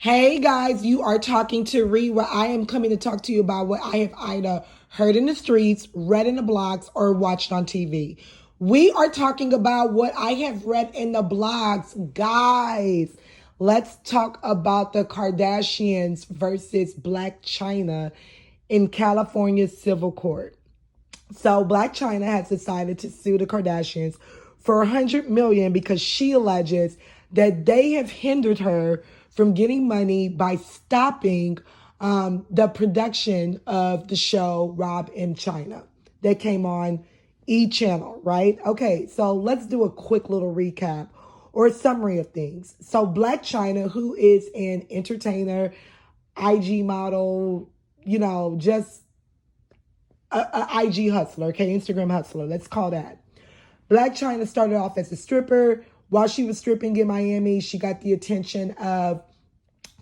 Hey guys, you are talking to Ree, where I am coming to talk to you about what I have either heard in the streets, read in the blogs, or watched on TV. We are talking about what I have read in the blogs. Guys, let's talk about the Kardashians versus Blac Chyna in California's civil court. So Blac Chyna has decided to sue the Kardashians for 100 million because she alleges that they have hindered her from getting money by stopping the production of the show Rob Chyna that came on E! Channel, right? Okay, so let's do a quick little recap or a summary of things. So Blac Chyna, who is an entertainer, IG model, just a IG hustler, okay, Instagram hustler, let's call that. Blac Chyna started off as a stripper. While she was stripping in Miami, she got the attention of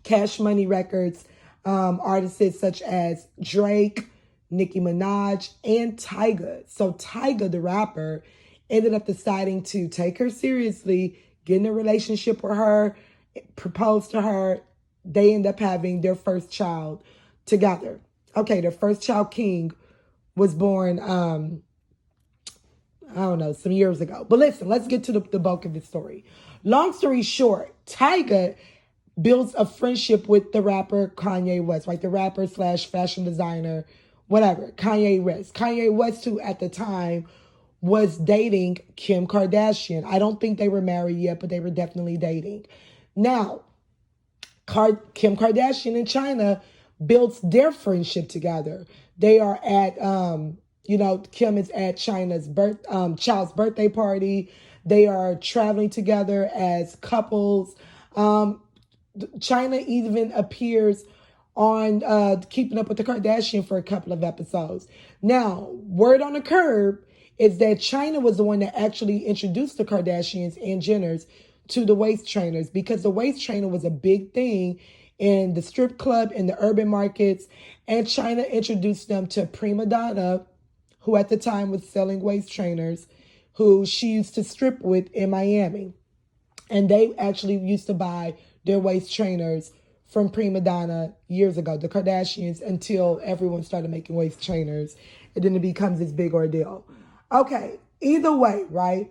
Cash Money Records artists such as Drake, Nicki Minaj, and Tyga. So Tyga, the rapper, ended up deciding to take her seriously, get in a relationship with her, propose to her. They end up having their first child together. Okay, their first child, King, was born, I don't know, some years ago. But listen, let's get to the bulk of the story. Long story short, Tyga builds a friendship with the rapper Kanye West, right? The rapper slash fashion designer, whatever, Kanye West. Kanye West, who at the time was dating Kim Kardashian. I don't think they were married yet, but they were definitely dating. Now, Kim Kardashian and Chyna built their friendship together. They are at, Kim is at Chyna's child's birthday party. They are traveling together as couples. Chyna even appears on Keeping Up with the Kardashians for a couple of episodes. Now, word on the curb is that Chyna was the one that actually introduced the Kardashians and Jenners to the waist trainers, because the waist trainer was a big thing in the strip club, in the urban markets, and Chyna introduced them to Prima Donna, who at the time was selling waist trainers, who she used to strip with in Miami. And they actually used to buy their waist trainers from Prima Donna years ago, the Kardashians, until everyone started making waist trainers. And then it becomes this big ordeal. Okay, either way, right?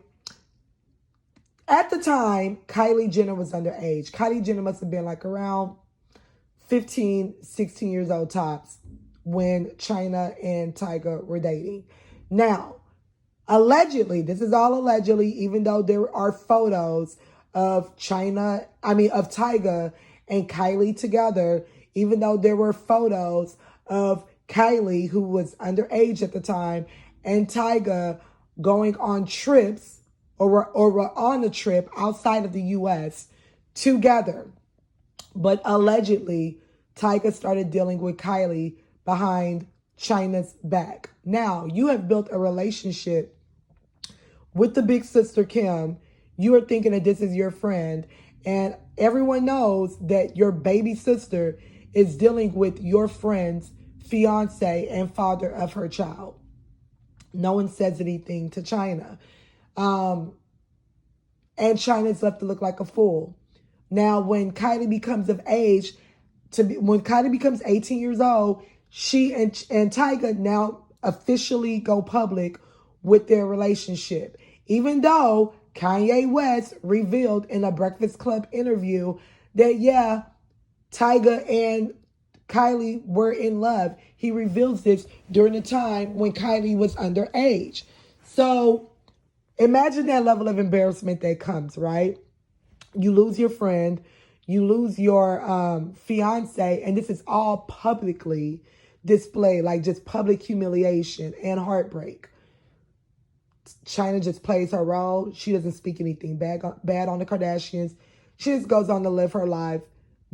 At the time, Kylie Jenner was underage. Kylie Jenner must have been like around 15, 16 years old tops when Chyna and Tyga were dating. Now, allegedly, this is all allegedly, even though there are photos of Tyga and Kylie together, even though there were photos of Kylie, who was underage at the time, and Tyga going on trips or were on a trip outside of the U.S. together. But allegedly, Tyga started dealing with Kylie behind Chyna's back. Now, you have built a relationship with the big sister, Kim. You are thinking that this is your friend, and everyone knows that your baby sister is dealing with your friend's fiance and father of her child. No one says anything to Chyna. And Chyna's left to look like a fool. Now, when Kylie becomes of age, when Kylie becomes 18 years old, she and Tyga now officially go public with their relationship. Even though Kanye West revealed in a Breakfast Club interview that, yeah, Tyga and Kylie were in love. He reveals this during the time when Kylie was underage. So imagine that level of embarrassment that comes, right? You lose your friend, you lose your fiance, and this is all publicly displayed, like just public humiliation and heartbreak. Chyna just plays her role. She doesn't speak anything bad on the Kardashians. She just goes on to live her life,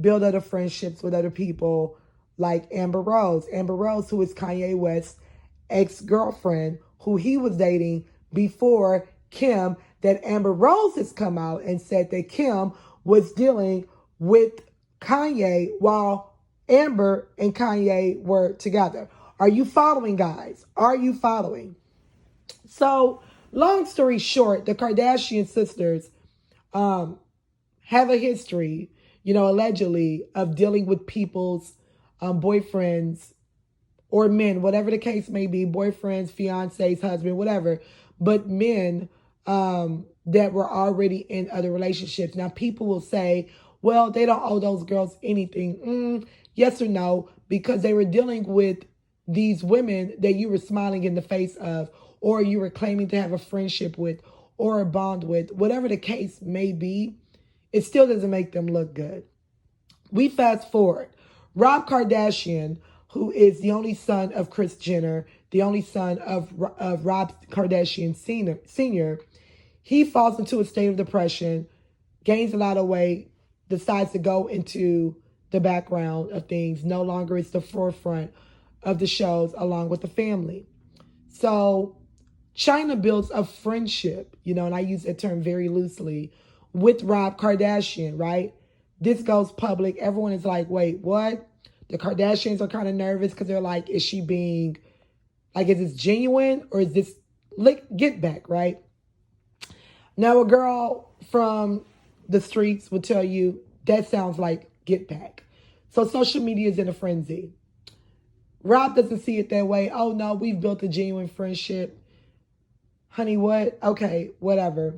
build other friendships with other people, like Amber Rose. Amber Rose, who is Kanye West's ex-girlfriend, who he was dating before Kim, that Amber Rose has come out and said that Kim was dealing with Kanye while Amber and Kanye were together. Are you following, guys? Are you following? So, long story short, the Kardashian sisters have a history. allegedly, of dealing with people's boyfriends or men, whatever the case may be, boyfriends, fiancés, husband, whatever, but men that were already in other relationships. Now, people will say, well, they don't owe those girls anything. Yes or no, because they were dealing with these women that you were smiling in the face of, or you were claiming to have a friendship with, or a bond with, whatever the case may be, it still doesn't make them look good. We fast forward. Rob Kardashian, who is the only son of Kris Jenner, the only son of Rob Kardashian Sr., he falls into a state of depression, gains a lot of weight, decides to go into the background of things, no longer is the forefront of the shows along with the family. So Chyna builds a friendship, and I use that term very loosely, with Rob Kardashian, right? This goes public. Everyone is like, wait, what? The Kardashians are kind of nervous because they're like, is she being, like, is this genuine or is this get back, right? Now, a girl from the streets will tell you that sounds like get back. So social media is in a frenzy. Rob doesn't see it that way. Oh, no, we've built a genuine friendship. Honey, what? Okay, whatever.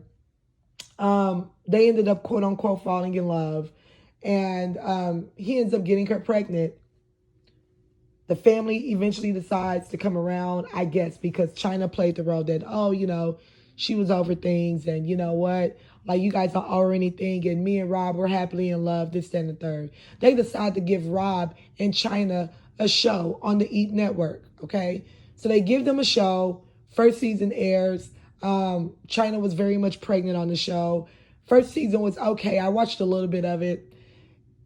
They ended up, quote unquote, falling in love. And he ends up getting her pregnant. The family eventually decides to come around, I guess, because Chyna played the role that, she was over things. And you know what? Like, you guys don't owe her anything. And me and Rob were happily in love, this, that, and the third. They decide to give Rob and Chyna a show on the Eat Network, okay? So they give them a show. First season airs. Chyna was very much pregnant on the show. First season was okay. I watched a little bit of it.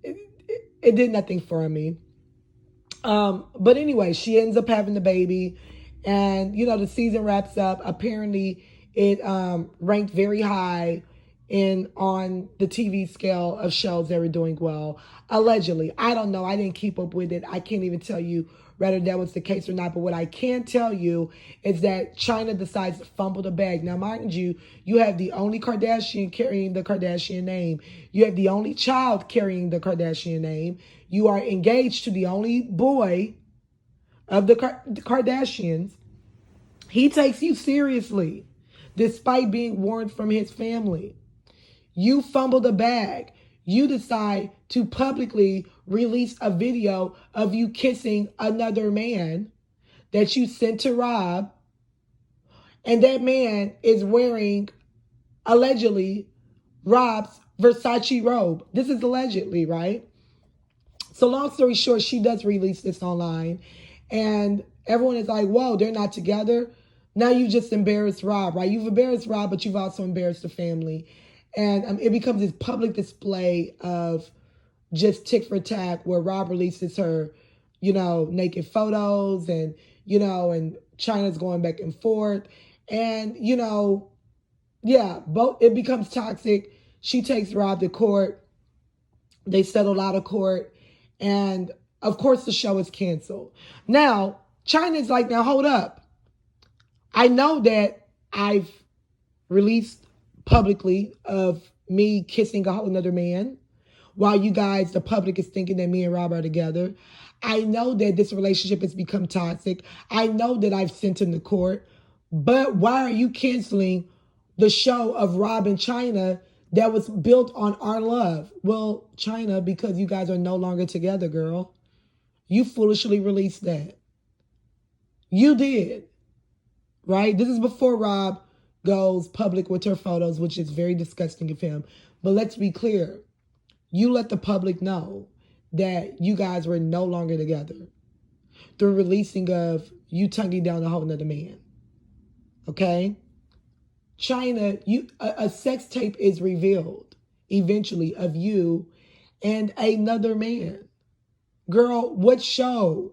It did nothing for me. But anyway, she ends up having the baby. And, the season wraps up. Apparently, it ranked very high on the TV scale of shows that were doing well. Allegedly. I don't know. I didn't keep up with it. I can't even tell you whether that was the case or not. But what I can tell you is that Chyna decides to fumble the bag. Now, mind you, you have the only Kardashian carrying the Kardashian name. You have the only child carrying the Kardashian name. You are engaged to the only boy of the Kardashians. He takes you seriously, despite being warned from his family. You fumble the bag. You decide to publicly release a video of you kissing another man that you sent to Rob. And that man is wearing, allegedly, Rob's Versace robe. This is allegedly, right? So long story short, she does release this online. And everyone is like, whoa, they're not together. Now you just embarrassed Rob, right? You've embarrassed Rob, but you've also embarrassed the family. And it becomes this public display of just tick for tack where Rob releases her, naked photos and, and Chyna's going back and forth. And, it becomes toxic. She takes Rob to court. They settled out of court. And, of course, the show is canceled. Now, Chyna's like, now, hold up. I know that I've released publicly of me kissing a whole nother man while you guys, the public, is thinking that me and Rob are together. I know that this relationship has become toxic. I know that I've sent him to court. But why are you canceling the show of Rob and Chyna that was built on our love? Well, Chyna, because you guys are no longer together, girl. You foolishly released that. You did. Right? This is before Rob goes public with her photos, which is very disgusting of him. But let's be clear. You let the public know that you guys were no longer together through releasing of you tonguing down a whole nother man. Okay? Chyna, a sex tape is revealed eventually of you and another man. Girl, what show?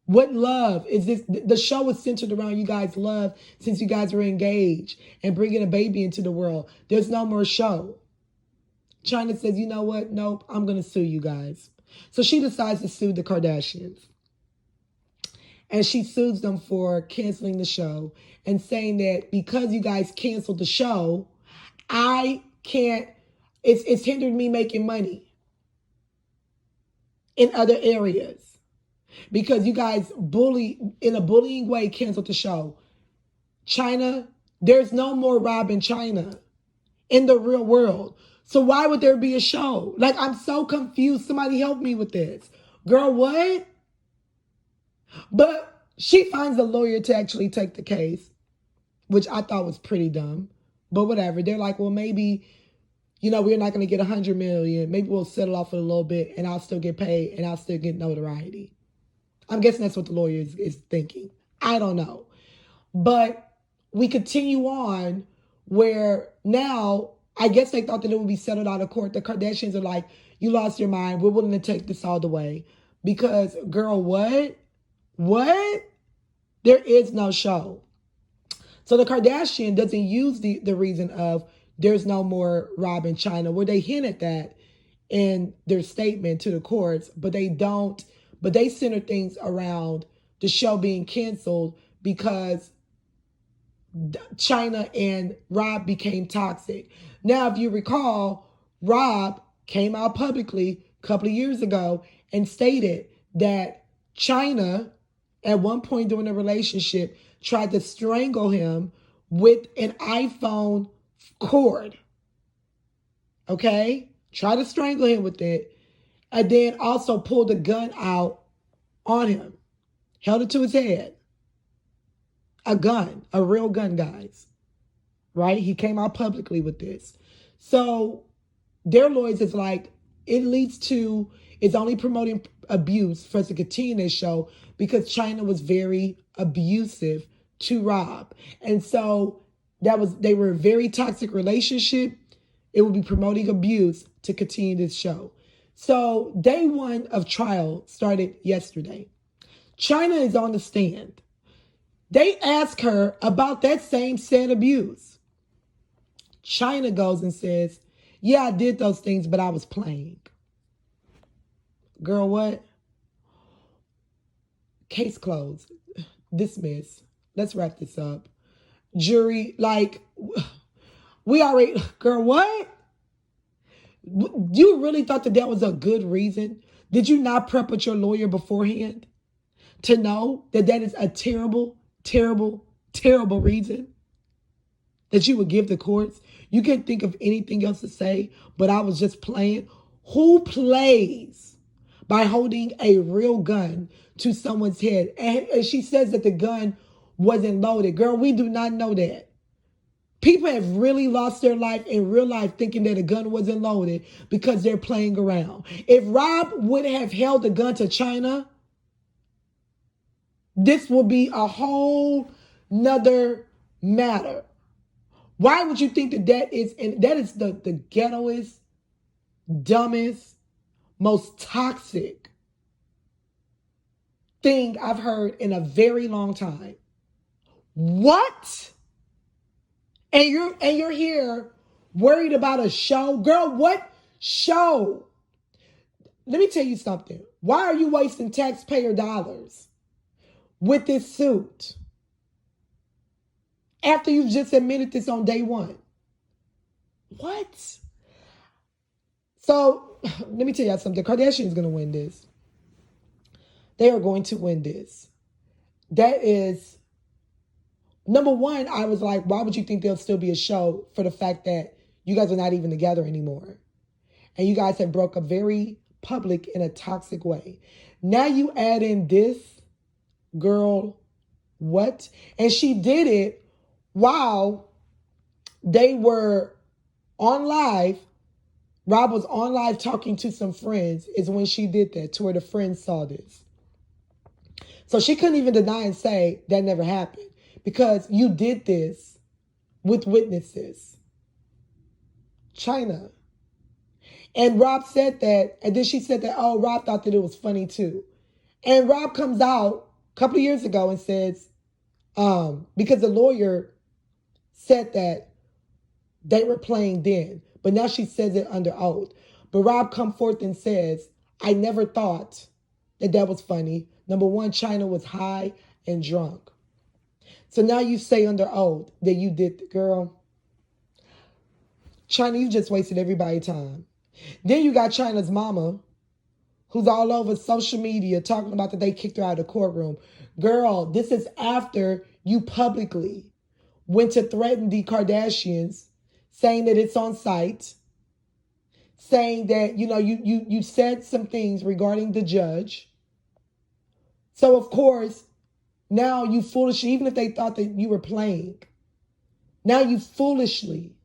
What love is this? The show is centered around you guys' love since you guys were engaged and bringing a baby into the world. There's no more show. Chyna says, you know what? Nope, I'm going to sue you guys. So she decides to sue the Kardashians. And she sues them for canceling the show and saying that because you guys canceled the show, I can't, it's hindered me making money. in other areas because you guys bully in a bullying way canceled the show. Chyna, there's no more Rob and Chyna in the real world. So why would there be a show? Like, I'm so confused. Somebody help me with this. Girl, what? But she finds a lawyer to actually take the case, which I thought was pretty dumb. But whatever. They're like, well, maybe, we're not going to get 100 million. Maybe we'll settle off for a little bit and I'll still get paid and I'll still get notoriety. I'm guessing that's what the lawyer is thinking. I don't know. But we continue on where now, I guess they thought that it would be settled out of court. The Kardashians are like, you lost your mind. We're willing to take this all the way. Because, girl, what? What? There is no show. So the Kardashian doesn't use the reason of there's no more Rob and Chyna, where they hint at that in their statement to the courts, but they don't, but they center things around the show being canceled because Chyna and Rob became toxic. Now, if you recall, Rob came out publicly a couple of years ago and stated that Chyna, at one point during the relationship, tried to strangle him with an iPhone cord. Okay? Tried to strangle him with it. And then also pulled a gun out on him. Held it to his head. A gun. A real gun, guys. Right? He came out publicly with this. So their lawyers is like, it leads to, it's only promoting abuse for us to continue this show because Chyna was very abusive to Rob. And so they were a very toxic relationship. It would be promoting abuse to continue this show. So day one of trial started yesterday. Chyna is on the stand. They ask her about that same said abuse. Chyna goes and says, yeah, I did those things, but I was playing. Girl, what? Case closed. Dismiss. Let's wrap this up. Jury, we already, girl, what? You really thought that was a good reason? Did you not prep with your lawyer beforehand to know that is a terrible, terrible, terrible reason that you would give the courts? You can't think of anything else to say, but I was just playing. Who plays by holding a real gun to someone's head? And she says that the gun wasn't loaded. Girl, we do not know that. People have really lost their life in real life thinking that a gun wasn't loaded because they're playing around. If Rob would have held the gun to Chyna, this would be a whole nother matter. Why would you think that is the ghettoest, dumbest, most toxic thing I've heard in a very long time? What? And you're here worried about a show? Girl, what show? Let me tell you something. Why are you wasting taxpayer dollars with this suit after you've just admitted this on day one? What? So, let me tell you something. The Kardashians going to win this. They are going to win this. That is, number one, I was like, why would you think there'll still be a show for the fact that you guys are not even together anymore? And you guys have broke up very public in a toxic way. Now you add in this, girl, what? And she did it while they were on live. Rob was on live talking to some friends is when she did that, to where the friends saw this. So she couldn't even deny and say that never happened because you did this with witnesses. Chyna. And Rob said that, and then she said that, oh, Rob thought that it was funny too. And Rob comes out a couple of years ago and says, because the lawyer said that they were playing then, but now she says it under oath. But Rob come forth and says, I never thought that was funny. Number one, Chyna was high and drunk. So now you say under oath that you did, girl. Chyna, you just wasted everybody's time. Then you got Chyna's mama, who's all over social media talking about that they kicked her out of the courtroom. Girl, this is after you publicly went to threaten the Kardashians, saying that it's on site, saying that, you said some things regarding the judge. So, of course, now you foolishly, even if they thought that you were playing, now you foolishly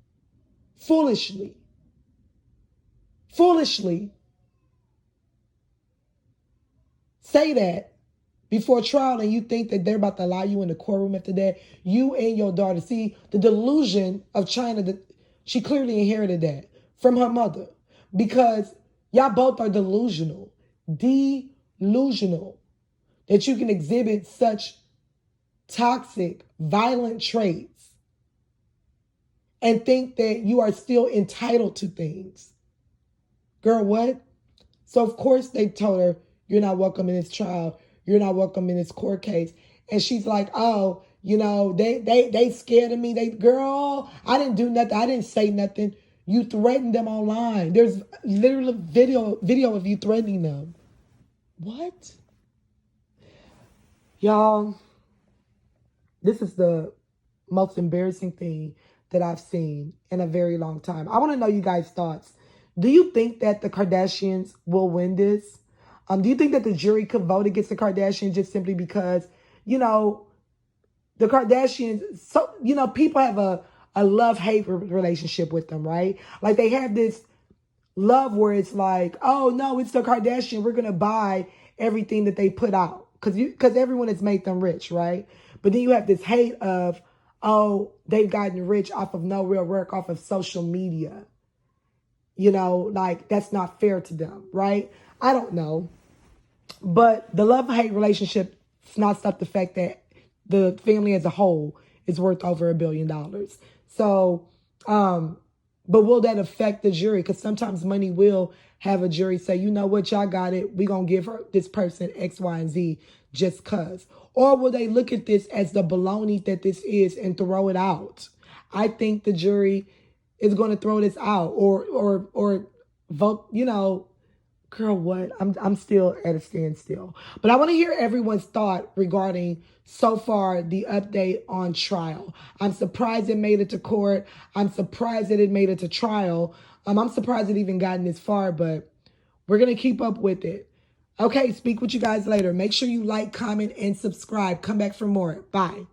say that before trial, and you think that they're about to allow you in the courtroom after that. You and your daughter. See, the delusion of Chyna, that she clearly inherited that from her mother, because y'all both are delusional that you can exhibit such toxic, violent traits and think that you are still entitled to things. Girl, what? So, of course, they told her, you're not welcome in this trial. You're not welcome in this court case. And she's like, oh, they scared of me. Girl, I didn't do nothing. I didn't say nothing. You threatened them online. There's literally video of you threatening them. What? Y'all, this is the most embarrassing thing that I've seen in a very long time. I want to know you guys' thoughts. Do you think that the Kardashians will win this? Do you think that the jury could vote against the Kardashians just simply because, the Kardashians, people have a love-hate relationship with them, right? Like they have this love where it's like, oh no, it's the Kardashian. We're going to buy everything that they put out because everyone has made them rich, right? But then you have this hate of, oh, they've gotten rich off of no real work, off of social media. Like that's not fair to them, right? I don't know. But the love-hate relationship does not stop the fact that the family as a whole is worth over $1 billion. So, but will that affect the jury? Because sometimes money will have a jury say, you know what, y'all got it. We're going to give this person X, Y, and Z just because. Or will they look at this as the baloney that this is and throw it out? I think the jury is going to throw this out or vote, girl, what? I'm still at a standstill. But I want to hear everyone's thought regarding so far the update on trial. I'm surprised it made it to court. I'm surprised that it made it to trial. I'm surprised it even gotten this far, but we're going to keep up with it. Okay, speak with you guys later. Make sure you like, comment, and subscribe. Come back for more. Bye.